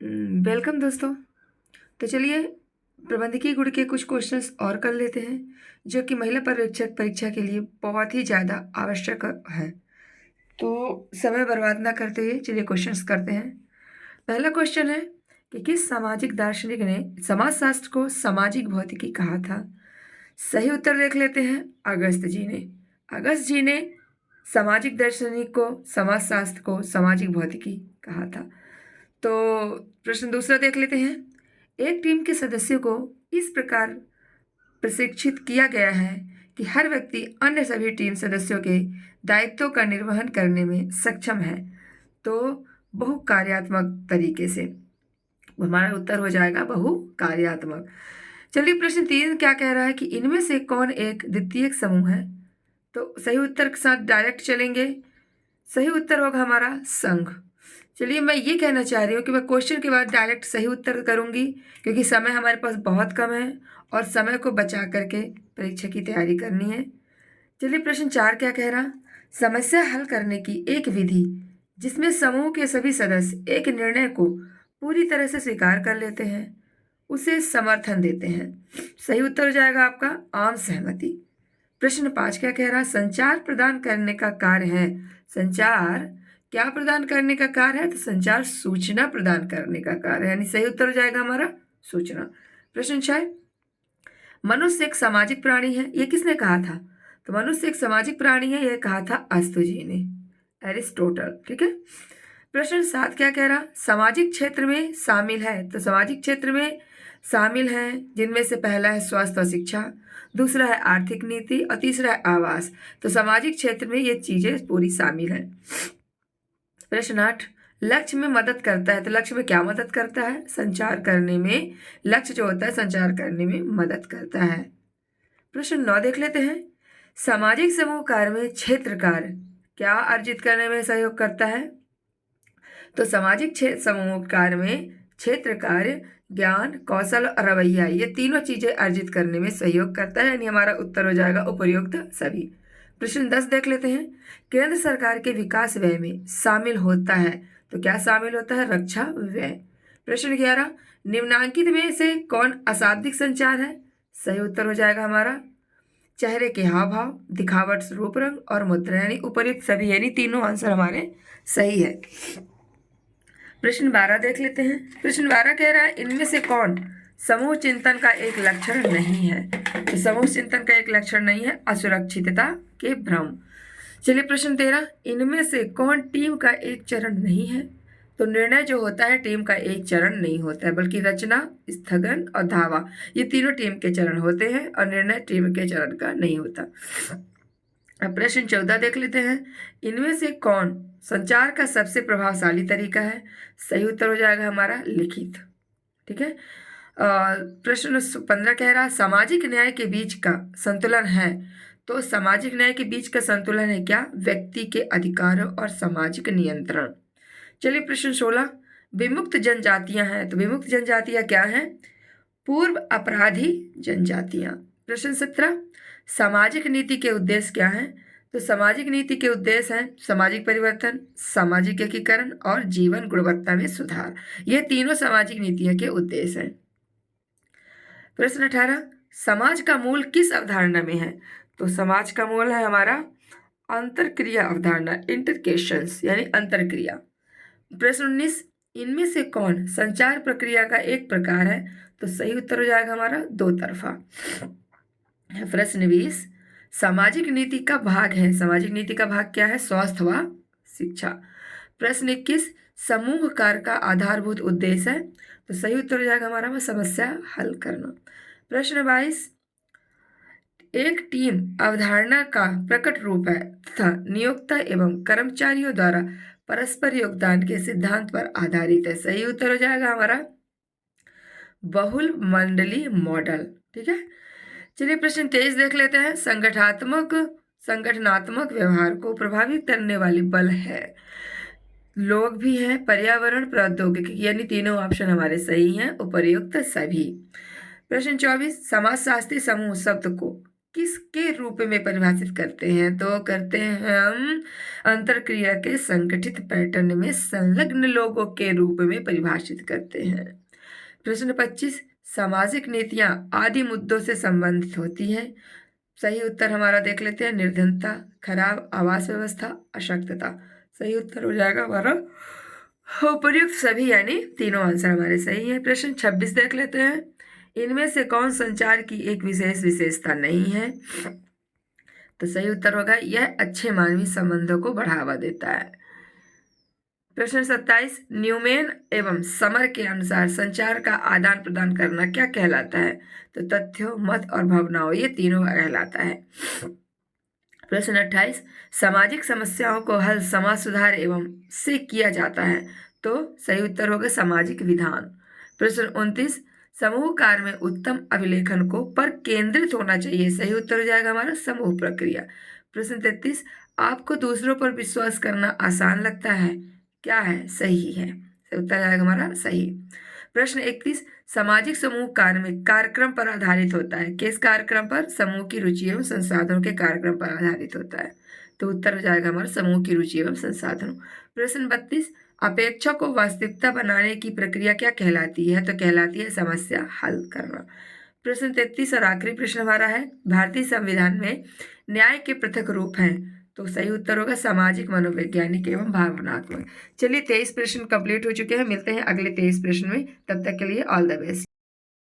Welcome दोस्तों। तो चलिए प्रबंधकीय गुण के कुछ क्वेश्चंस और कर लेते हैं जो कि महिला पर्यवेक्षक परीक्षा के लिए बहुत ही ज़्यादा आवश्यक है। तो समय बर्बाद ना करते हुए चलिए क्वेश्चंस करते हैं। पहला क्वेश्चन है कि किस सामाजिक दार्शनिक ने समाजशास्त्र को सामाजिक भौतिकी कहा था? सही उत्तर देख लेते हैं। अगस्त जी ने। अगस्त जी ने सामाजिक दार्शनिक को समाजशास्त्र को सामाजिक भौतिकी कहा था। तो प्रश्न दूसरा देख लेते हैं। एक टीम के सदस्यों को इस प्रकार प्रशिक्षित किया गया है कि हर व्यक्ति अन्य सभी टीम सदस्यों के दायित्वों का निर्वहन करने में सक्षम है। तो बहुकार्यात्मक तरीके से हमारा उत्तर हो जाएगा बहुकार्यात्मक। चलिए प्रश्न 3 क्या कह रहा है कि इनमें से कौन एक द्वितीयक समूह है? तो सही उत्तर के साथ डायरेक्ट चलेंगे। सही उत्तर होगा हमारा संघ। चलिए मैं ये कहना चाह रही हूँ कि मैं क्वेश्चन के बाद डायरेक्ट सही उत्तर करूँगी क्योंकि समय हमारे पास बहुत कम है और समय को बचा करके परीक्षा की तैयारी करनी है। चलिए प्रश्न 4 क्या कह रहा? समस्या हल करने की एक विधि जिसमें समूह के सभी सदस्य एक निर्णय को पूरी तरह से स्वीकार कर लेते हैं उसे समर्थन देते हैं। सही उत्तर हो जाएगा आपका आम सहमति। प्रश्न 5 क्या कह रहा? संचार प्रदान करने का कार्य है। संचार क्या प्रदान करने का कार्य है? तो संचार सूचना प्रदान करने का कार्य है, यानी सही उत्तर हो जाएगा हमारा सूचना। प्रश्न 6 मनुष्य एक सामाजिक प्राणी है, ये किसने कहा था? तो मनुष्य एक सामाजिक प्राणी है, यह कहा था अस्तु जी ने, एरिस्टोटल। ठीक है। प्रश्न 7 क्या कह रहा? सामाजिक क्षेत्र में शामिल है। तो सामाजिक क्षेत्र में शामिल हैं जिनमें से पहला है स्वास्थ्य और शिक्षा, दूसरा है आर्थिक नीति और तीसरा है आवास। तो सामाजिक क्षेत्र में ये चीजें पूरी शामिल हैं। प्रश्न 8 लक्ष्य में मदद करता है। तो लक्ष्य में क्या मदद करता है? संचार करने में। लक्ष्य जो होता है संचार करने में मदद करता है। प्रश्न 9 देख लेते हैं। सामाजिक समूह कार्य में क्षेत्र कार्य क्या अर्जित करने में सहयोग करता है? तो सामाजिक समूह कार्य में क्षेत्र कार्य ज्ञान, कौशल और रवैया, ये तीनों चीजें अर्जित करने में सहयोग करता है, यानी हमारा उत्तर हो जाएगा उपयुक्त सभी। प्रश्न 10 देख लेते हैं। केंद्र सरकार के विकास व्यय में शामिल होता है। तो क्या शामिल होता है? रक्षा व्यय। प्रश्न 11 निम्नांकित में से कौन अशाब्दिक संचार है? सही उत्तर हो जाएगा हमारा चेहरे के हाव भाव, दिखावट, रूप रंग और मुद्रा, यानी उपयुक्त सभी, यानी तीनों आंसर हमारे सही है। प्रश्न 12 देख लेते हैं। प्रश्न 12 कह रहा है इनमें से कौन समूह चिंतन का एक लक्षण नहीं है? तो समूह चिंतन का एक लक्षण नहीं है असुरक्षितता के भ्रम। चलिए प्रश्न 13 इनमें से कौन टीम का एक चरण नहीं है? तो निर्णय जो होता है टीम का एक चरण नहीं होता है, बल्कि रचना, स्थगन और धावा, ये तीनों टीम के चरण होते हैं और निर्णय टीम के चरण का नहीं होता। अब प्रश्न 14 देख लेते हैं। इनमें से कौन संचार का सबसे प्रभावशाली तरीका है? सही उत्तर हो जाएगा हमारा लिखित। ठीक है। प्रश्न 15 कह रहा सामाजिक न्याय के बीच का संतुलन है। तो सामाजिक न्याय के बीच का संतुलन है क्या? व्यक्ति के अधिकारों और सामाजिक नियंत्रण। चलिए प्रश्न 16 विमुक्त जनजातियां हैं। तो विमुक्त जनजातियां क्या हैं? पूर्व अपराधी जनजातियां। प्रश्न 17 सामाजिक नीति के उद्देश्य क्या हैं? तो सामाजिक नीति के उद्देश्य हैं सामाजिक परिवर्तन, सामाजिक एकीकरण और जीवन गुणवत्ता में सुधार। ये तीनों सामाजिक नीतियों के उद्देश्य हैं। प्रश्न 18 समाज का मूल किस अवधारणा में है? तो समाज का मूल है हमारा अंतरक्रिया अवधारणा, इंटरकेशंस, यानी अंतरक्रिया। प्रश्न 19 इनमें से कौन संचार प्रक्रिया का एक प्रकार है? तो सही उत्तर हो जाएगा हमारा दो तरफा। प्रश्न 20 सामाजिक नीति का भाग है। सामाजिक नीति का भाग क्या है? स्वास्थ्य व शिक्षा। प्रश्न 21 समूह कार्य का आधारभूत उद्देश्य है। तो सही उत्तर हो जाएगा हमारा समस्या हल करना। प्रश्न 22 एक टीम अवधारणा का प्रकट रूप है तथा नियोक्ता एवं कर्मचारियों द्वारा परस्पर योगदान के सिद्धांत पर आधारित है। सही उत्तर हो जाएगा हमारा बहुल मंडली मॉडल। ठीक है। चलिए प्रश्न 23 देख लेते हैं। संगठनात्मक व्यवहार को प्रभावित करने वाले बल है। लोग भी हैं, पर्यावरण, प्रौद्योगिकी, यानी तीनों ऑप्शन हमारे सही हैं, उपर्युक्त सभी। प्रश्न 24 समाजशास्त्री समूह शब्द को किसके रूप में परिभाषित करते हैं? तो करते हैं हम अंतरक्रिया के संगठित पैटर्न में संलग्न लोगों के रूप में परिभाषित करते हैं। प्रश्न 25, सामाजिक नीतियां आदि मुद्दों से संबंधित होती हैं। सही उत्तर हमारा देख लेते हैं, निर्धनता, खराब आवास व्यवस्था, अशक्तता। सही उत्तर हो जाएगा हमारा उपर्युक्त सभी, यानी तीनों आंसर हमारे सही है। प्रश्न 26 देख लेते हैं, इनमें से कौन संचार की एक विशेष विशेषता नहीं है? तो सही उत्तर होगा यह अच्छे मानवीय संबंधों को बढ़ावा देता है। प्रश्न 27, न्यूमैन एवं समर के अनुसार संचार का आदान प्रदान करना क्या कहलाता है? तो तथ्यों, मत और भावनाओं, ये तीनों कहलाता है। प्रश्न 28, सामाजिक समस्याओं को हल समाज सुधार एवं से किया जाता है। तो सही उत्तर होगा सामाजिक विधान। प्रश्न 29, समूह कार्य में उत्तम अभिलेखन को पर केंद्रित होना चाहिए। सही उत्तर हो जाएगा हमारा समूह प्रक्रिया। प्रश्न 33, आपको दूसरों पर विश्वास करना आसान लगता है, क्या है? सही है, सही उत्तर आएगा हमारा सही। प्रश्न 31, सामाजिक समूह कार्य में कार्यक्रम पर आधारित होता है। किस कार्यक्रम पर? समूह की रुचि एवं संसाधनों के कार्यक्रम पर आधारित होता है। तो उत्तर हो जाएगा हमारा समूह की रुचि एवं संसाधनों। प्रश्न 32, अपेक्षा को वास्तविकता बनाने की प्रक्रिया क्या कहलाती है? तो कहलाती है समस्या हल करना। प्रश्न 33 और आखिरी प्रश्न हमारा है, भारतीय संविधान में न्याय के पृथक रूप हैं। तो सही उत्तर होगा सामाजिक, मनोवैज्ञानिक एवं भावनात्मक। चलिए 23 प्रश्न कंप्लीट हो चुके हैं, मिलते हैं अगले 23 प्रश्न में, तब तक के लिए ऑल द बेस्ट।